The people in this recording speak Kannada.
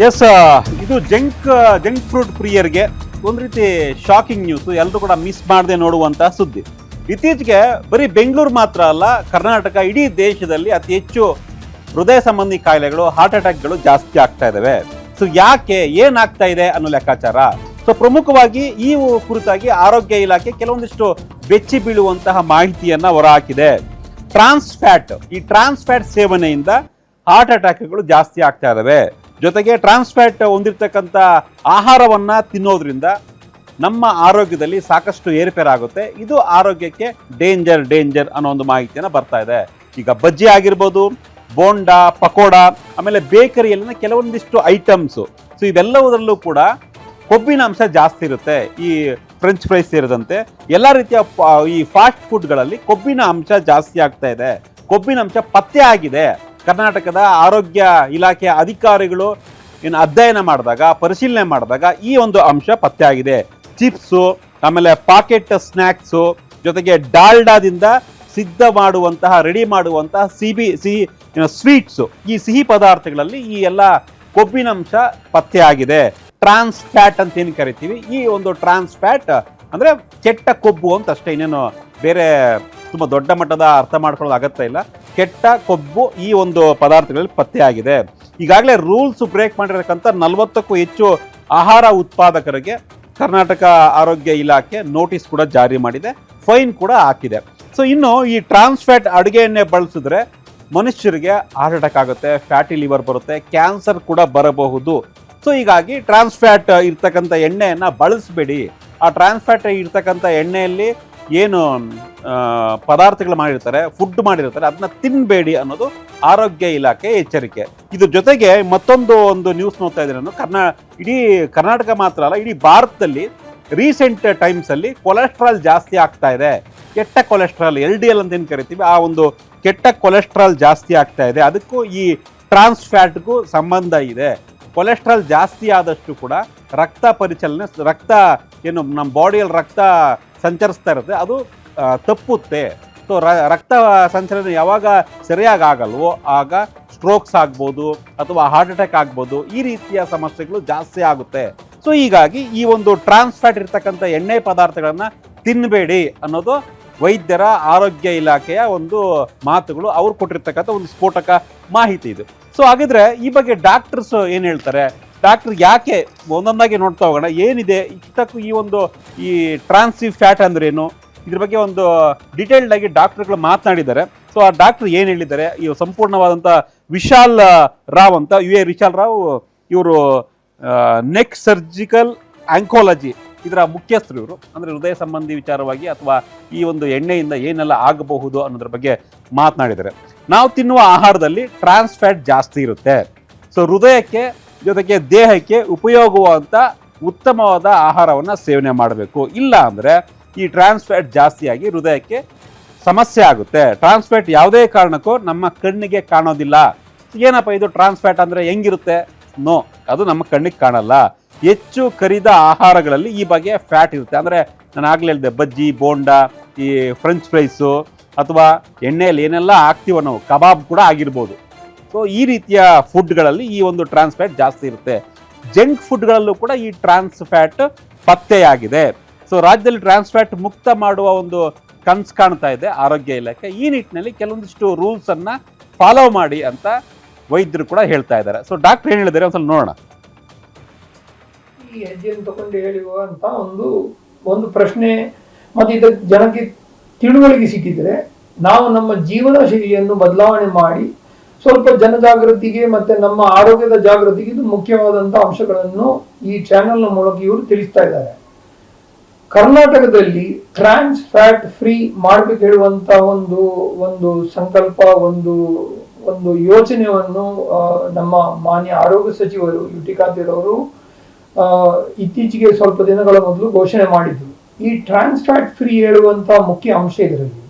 ಎಸ್, ಇದು ಜಂಕ್ ಫ್ರೂಟ್ ಪ್ರಿಯರ್ಗೆ ಒಂದು ರೀತಿ ಶಾಕಿಂಗ್ ನ್ಯೂಸ್. ಎಲ್ಲರೂ ಕೂಡ ಮಿಸ್ ಮಾಡದೆ ನೋಡುವಂತಹ ಸುದ್ದಿ. ಇತ್ತೀಚೆಗೆ ಬರೀ ಬೆಂಗಳೂರು ಮಾತ್ರ ಅಲ್ಲ, ಕರ್ನಾಟಕ ಇಡೀ ದೇಶದಲ್ಲಿ ಅತಿ ಹೆಚ್ಚು ಹೃದಯ ಸಂಬಂಧಿ ಕಾಯಿಲೆಗಳು, ಹಾರ್ಟ್ ಅಟ್ಯಾಕ್ಗಳು ಜಾಸ್ತಿ ಆಗ್ತಾ ಇದಾವೆ. ಸೊ ಯಾಕೆ, ಏನಾಗ್ತಾ ಇದೆ ಅನ್ನೋ ಲೆಕ್ಕಾಚಾರ. ಸೊ ಪ್ರಮುಖವಾಗಿ ಈ ಕುರಿತಾಗಿ ಆರೋಗ್ಯ ಇಲಾಖೆ ಕೆಲವೊಂದಿಷ್ಟು ಬೆಚ್ಚಿ ಬೀಳುವಂತಹ ಮಾಹಿತಿಯನ್ನ ಹೊರಹಾಕಿದೆ. ಈ ಟ್ರಾನ್ಸ್ ಫ್ಯಾಟ್ ಸೇವನೆಯಿಂದ ಹಾರ್ಟ್ ಅಟ್ಯಾಕ್ಗಳು ಜಾಸ್ತಿ ಆಗ್ತಾ ಇದಾವೆ. ಜೊತೆಗೆ ಟ್ರಾನ್ಸ್ ಫ್ಯಾಟ್ ಹೊಂದಿರತಕ್ಕಂಥ ಆಹಾರವನ್ನ ತಿನ್ನೋದ್ರಿಂದ ನಮ್ಮ ಆರೋಗ್ಯದಲ್ಲಿ ಸಾಕಷ್ಟು ಏರುಪೇರಾಗುತ್ತೆ. ಇದು ಆರೋಗ್ಯಕ್ಕೆ ಡೇಂಜರ್ ಅನ್ನೋ ಒಂದು ಮಾಹಿತಿಯನ್ನು ಬರ್ತಾ ಇದೆ. ಈಗ ಬಜ್ಜಿ ಆಗಿರ್ಬೋದು, ಬೋಂಡ, ಪಕೋಡ, ಆಮೇಲೆ ಬೇಕರಿಯಲ್ಲಿನ ಕೆಲವೊಂದಿಷ್ಟು ಐಟಮ್ಸು, ಸೊ ಇವೆಲ್ಲವುದರಲ್ಲೂ ಕೂಡ ಕೊಬ್ಬಿನ ಅಂಶ ಜಾಸ್ತಿ ಇರುತ್ತೆ. ಈ ಫ್ರೆಂಚ್ ಫ್ರೈಸ್ ಸೇರಿದಂತೆ ಎಲ್ಲ ರೀತಿಯ ಈ ಫಾಸ್ಟ್ ಫುಡ್ಗಳಲ್ಲಿ ಕೊಬ್ಬಿನ ಅಂಶ ಜಾಸ್ತಿ ಆಗ್ತಾ ಇದೆ. ಕೊಬ್ಬಿನ ಅಂಶ ಪತ್ತೆ ಆಗಿದೆ. ಕರ್ನಾಟಕದ ಆರೋಗ್ಯ ಇಲಾಖೆಯ ಅಧಿಕಾರಿಗಳು ಅಧ್ಯಯನ ಮಾಡಿದಾಗ, ಪರಿಶೀಲನೆ ಮಾಡಿದಾಗ ಈ ಒಂದು ಅಂಶ ಪತ್ತೆ ಆಗಿದೆ. ಚಿಪ್ಸು, ಆಮೇಲೆ ಪಾಕೆಟ್ ಸ್ನ್ಯಾಕ್ಸು, ಜೊತೆಗೆ ಡಾಲ್ಡಾದಿಂದ ಸಿದ್ಧ ಮಾಡುವಂತಹ, ರೆಡಿ ಮಾಡುವಂತಹ ಸಿಹಿ ಸ್ವೀಟ್ಸು, ಈ ಸಿಹಿ ಪದಾರ್ಥಗಳಲ್ಲಿ ಈ ಎಲ್ಲ ಕೊಬ್ಬಿನಂಶ ಪತ್ತೆ ಆಗಿದೆ. ಟ್ರಾನ್ಸ್ ಫ್ಯಾಟ್ ಅಂತ ಏನು ಕರಿತೀವಿ, ಈ ಒಂದು ಟ್ರಾನ್ಸ್ ಫ್ಯಾಟ್ ಅಂದ್ರೆ ಕೆಟ್ಟ ಕೊಬ್ಬು ಅಂತ ಅಷ್ಟೇ, ಇನ್ನೇನು ಬೇರೆ ತುಂಬ ದೊಡ್ಡ ಮಟ್ಟದ ಅರ್ಥ ಮಾಡ್ಕೊಳ್ಳೋದು ಅಗತ್ಯ ಇಲ್ಲ. ಕೆಟ್ಟ ಕೊಬ್ಬು ಈ ಒಂದು ಪದಾರ್ಥಗಳಲ್ಲಿ ಪತ್ತೆ ಆಗಿದೆ. ಈಗಾಗಲೇ ರೂಲ್ಸ್ ಬ್ರೇಕ್ ಮಾಡಿರತಕ್ಕಂಥ 40ಕ್ಕೂ ಹೆಚ್ಚು ಆಹಾರ ಉತ್ಪಾದಕರಿಗೆ ಕರ್ನಾಟಕ ಆರೋಗ್ಯ ಇಲಾಖೆ ನೋಟಿಸ್ ಕೂಡ ಜಾರಿ ಮಾಡಿದೆ, ಫೈನ್ ಕೂಡ ಹಾಕಿದೆ. ಸೊ ಇನ್ನು ಈ ಟ್ರಾನ್ಸ್ ಫ್ಯಾಟ್ ಅಡುಗೆ ಎಣ್ಣೆ ಬಳಸಿದ್ರೆ ಮನುಷ್ಯರಿಗೆ ಹಾರ್ಟ್ ಅಟ್ಯಾಕ್ ಆಗುತ್ತೆ, ಫ್ಯಾಟಿ ಲಿವರ್ ಬರುತ್ತೆ, ಕ್ಯಾನ್ಸರ್ ಕೂಡ ಬರಬಹುದು. ಸೊ ಹೀಗಾಗಿ ಟ್ರಾನ್ಸ್ ಫ್ಯಾಟ್ ಇರ್ತಕ್ಕಂಥ ಎಣ್ಣೆಯನ್ನು ಬಳಸಬೇಡಿ. ಆ ಟ್ರಾನ್ಸ್ ಫ್ಯಾಟ್ ಇರ್ತಕ್ಕಂಥ ಎಣ್ಣೆಯಲ್ಲಿ ಏನು ಪದಾರ್ಥಗಳು ಮಾಡಿರ್ತಾರೆ, ಫುಡ್ ಮಾಡಿರ್ತಾರೆ, ಅದನ್ನ ತಿನ್ನಬೇಡಿ ಅನ್ನೋದು ಆರೋಗ್ಯ ಇಲಾಖೆ ಎಚ್ಚರಿಕೆ. ಇದ್ರ ಜೊತೆಗೆ ಒಂದು ನ್ಯೂಸ್ ನೋಡ್ತಾ ಇದ್ದೀನಿ ನಾನು. ಇಡೀ ಕರ್ನಾಟಕ ಮಾತ್ರ ಅಲ್ಲ, ಇಡೀ ಭಾರತದಲ್ಲಿ ರೀಸೆಂಟ್ ಟೈಮ್ಸ್ ಅಲ್ಲಿ ಕೊಲೆಸ್ಟ್ರಾಲ್ ಜಾಸ್ತಿ ಆಗ್ತಾ ಇದೆ. ಕೆಟ್ಟ ಕೊಲೆಸ್ಟ್ರಾಲ್, LDL ಅಂತ ಏನು ಕರಿತೀವಿ, ಆ ಒಂದು ಕೆಟ್ಟ ಕೊಲೆಸ್ಟ್ರಾಲ್ ಜಾಸ್ತಿ ಆಗ್ತಾ ಇದೆ. ಅದಕ್ಕೂ ಈ ಟ್ರಾನ್ಸ್ ಫ್ಯಾಟ್ಗೂ ಸಂಬಂಧ ಇದೆ. ಕೊಲೆಸ್ಟ್ರಾಲ್ ಜಾಸ್ತಿ ಆದಷ್ಟು ಕೂಡ ರಕ್ತ ಪರಿಚಲನೆ, ಏನು ನಮ್ಮ ಬಾಡಿಯಲ್ಲಿ ರಕ್ತ ಸಂಚರಿಸ್ತಾ ಇರುತ್ತೆ, ಅದು ತಪ್ಪುತ್ತೆ. ಸೊ ರಕ್ತ ಸಂಚಲನೆ ಯಾವಾಗ ಸರಿಯಾಗಿ ಆಗಲ್ವೋ ಆಗ ಸ್ಟ್ರೋಕ್ಸ್ ಆಗ್ಬೋದು ಅಥವಾ ಹಾರ್ಟ್ ಅಟ್ಯಾಕ್ ಆಗ್ಬೋದು, ಈ ರೀತಿಯ ಸಮಸ್ಯೆಗಳು ಜಾಸ್ತಿ ಆಗುತ್ತೆ. ಸೊ ಹೀಗಾಗಿ ಈ ಒಂದು ಟ್ರಾನ್ಸ್ ಫ್ಯಾಟ್ ಇರ್ತಕ್ಕಂಥ ಎಣ್ಣೆ ಪದಾರ್ಥಗಳನ್ನು ತಿನ್ನಬೇಡಿ ಅನ್ನೋದು ವೈದ್ಯರ ಆರೋಗ್ಯ ಇಲಾಖೆಯ ಒಂದು ಮಾತುಗಳು, ಅವ್ರು ಕೊಟ್ಟಿರ್ತಕ್ಕಂಥ ಒಂದು ಸ್ಫೋಟಕ ಮಾಹಿತಿ ಇದು. ಸೊ ಹಾಗಿದ್ರೆ ಈ ಬಗ್ಗೆ ಡಾಕ್ಟರ್ಸ್ ಏನು ಹೇಳ್ತಾರೆ, ಡಾಕ್ಟರ್ ಯಾಕೆ ಒಂದೊಂದಾಗಿ ನೋಡ್ತಾ ಹೋಗೋಣ. ಏನಿದೆ ಇಷ್ಟಕ್ಕೂ ಈ ಟ್ರಾನ್ಸ್ ಫ್ಯಾಟ್ ಅಂದ್ರೆ ಏನು, ಇದ್ರ ಬಗ್ಗೆ ಒಂದು ಡಿಟೇಲ್ಡ್ ಆಗಿ ಡಾಕ್ಟರ್ಗಳು ಮಾತನಾಡಿದ್ದಾರೆ. ಸೊ ಆ ಡಾಕ್ಟರ್ ಏನು ಹೇಳಿದ್ದಾರೆ, ಈ ಸಂಪೂರ್ಣವಾದಂಥ ವಿಶಾಲ್ ರಾವ್ ಅಂತ, ವಿಶಾಲ್ ರಾವ್ ಇವರು ನೆಕ್ ಸರ್ಜಿಕಲ್ ಆಂಕೋಲಜಿ ಇದರ ಮುಖ್ಯಸ್ಥರು ಇವರು. ಅಂದರೆ ಹೃದಯ ಸಂಬಂಧಿ ವಿಚಾರವಾಗಿ ಅಥವಾ ಈ ಒಂದು ಎಣ್ಣೆಯಿಂದ ಏನೆಲ್ಲ ಆಗಬಹುದು ಅನ್ನೋದ್ರ ಬಗ್ಗೆ ಮಾತನಾಡಿದ್ದಾರೆ. ನಾವು ತಿನ್ನುವ ಆಹಾರದಲ್ಲಿ ಟ್ರಾನ್ಸ್ ಫ್ಯಾಟ್ ಜಾಸ್ತಿ ಇರುತ್ತೆ. ಸೊ ಹೃದಯಕ್ಕೆ ಜೊತೆಗೆ ದೇಹಕ್ಕೆ ಉಪಯೋಗವಾದಂಥ ಉತ್ತಮವಾದ ಆಹಾರವನ್ನು ಸೇವನೆ ಮಾಡಬೇಕು. ಇಲ್ಲ ಅಂದರೆ ಈ ಟ್ರಾನ್ಸ್ ಫ್ಯಾಟ್ ಜಾಸ್ತಿಯಾಗಿ ಹೃದಯಕ್ಕೆ ಸಮಸ್ಯೆ ಆಗುತ್ತೆ. ಟ್ರಾನ್ಸ್ ಫ್ಯಾಟ್ ಯಾವುದೇ ಕಾರಣಕ್ಕೂ ನಮ್ಮ ಕಣ್ಣಿಗೆ ಕಾಣೋದಿಲ್ಲ. ಏನಪ್ಪ ಇದು ಟ್ರಾನ್ಸ್ ಫ್ಯಾಟ್ ಅಂದರೆ ಹೆಂಗಿರುತ್ತೆ? ನೋ, ಅದು ನಮ್ಮ ಕಣ್ಣಿಗೆ ಕಾಣಲ್ಲ. ಹೆಚ್ಚು ಕರಿದ ಆಹಾರಗಳಲ್ಲಿ ಈ ಬಗ್ಗೆ ಫ್ಯಾಟ್ ಇರುತ್ತೆ. ಅಂದರೆ ನಾನು ಆಗಲೇ ಹೇಳಿದೆ, ಬಜ್ಜಿ, ಬೋಂಡ, ಈ ಫ್ರೆಂಚ್ ಫ್ರೈಸು ಅಥವಾ ಎಣ್ಣೆಯಲ್ಲಿ ಏನೆಲ್ಲ ಹಾಕ್ತೀವೋ ನಾವು, ಕಬಾಬ್ ಕೂಡ ಆಗಿರ್ಬೋದು. ಸೊ ಈ ರೀತಿಯ ಫುಡ್ಗಳಲ್ಲಿ ಈ ಒಂದು ಟ್ರಾನ್ಸ್ ಫ್ಯಾಟ್ ಜಾಸ್ತಿ ಇರುತ್ತೆ. ಜಂಕ್ ಫುಡ್ಗಳಲ್ಲೂ ಕೂಡ ಈ ಟ್ರಾನ್ಸ್ ಫ್ಯಾಟ್ ಪತ್ತೆಯಾಗಿದೆ. ಸೊ ರಾಜ್ಯದಲ್ಲಿ ಟ್ರಾನ್ಸ್ ಫ್ಯಾಟ್ ಮುಕ್ತ ಮಾಡುವ ಒಂದು ಕನಸು ಕಾಣ್ತಾ ಇದೆ ಆರೋಗ್ಯ ಇಲಾಖೆ. ಈ ನಿಟ್ಟಿನಲ್ಲಿ ಕೆಲವೊಂದಿಷ್ಟು ರೂಲ್ಸ್ ಅನ್ನ ಫಾಲೋ ಮಾಡಿ ಅಂತ ವೈದ್ಯರು ಕೂಡ ಹೇಳ್ತಾ ಇದ್ದಾರೆ. ಸೊ ಡಾಕ್ಟರ್ ಏನು ಹೇಳಿದ್ದಾರೆ ಒಂದ್ಸಲ ನೋಡೋಣ. ಈ ಹೆಜ್ಜೆಯನ್ನು ತಗೊಂಡು ಹೇಳುವಂತ ಒಂದು ಪ್ರಶ್ನೆ ಮತ್ತು ಇದು ಜನಕ್ಕೆ ತಿಳುವಳಿಕೆ ಸಿಕ್ಕಿದ್ರೆ ನಾವು ನಮ್ಮ ಜೀವನ ಶೈಲಿಯನ್ನು ಬದಲಾವಣೆ ಮಾಡಿ ಸ್ವಲ್ಪ ಜನಜಾಗೃತಿಗೆ ಮತ್ತೆ ನಮ್ಮ ಆರೋಗ್ಯದ ಜಾಗೃತಿಗೆ ಇದು ಮುಖ್ಯವಾದಂತಹ ಅಂಶಗಳನ್ನು ಈ ಚಾನೆಲ್ನ ಮೂಲಕ ಇವರು ತಿಳಿಸ್ತಾ ಇದ್ದಾರೆ. ಕರ್ನಾಟಕದಲ್ಲಿ ಟ್ರಾನ್ಸ್ ಫ್ಯಾಟ್ ಫ್ರೀ ಮಾಡ್ಬೇಕು ಹೇಳುವಂತ ಒಂದು ಸಂಕಲ್ಪ, ಒಂದು ಯೋಚನೆಯನ್ನು ನಮ್ಮ ಮಾನ್ಯ ಆರೋಗ್ಯ ಸಚಿವರು UT ಖಾದರ್ ಅವರು ಇತ್ತೀಚೆಗೆ ಸ್ವಲ್ಪ ದಿನಗಳ ಮೊದಲು ಘೋಷಣೆ ಮಾಡಿದ್ರು. ಈ ಟ್ರಾನ್ಸ್ ಫ್ಯಾಟ್ ಫ್ರೀ ಹೇಳುವಂತ ಮುಖ್ಯ ಅಂಶ ಇದರಲ್ಲಿ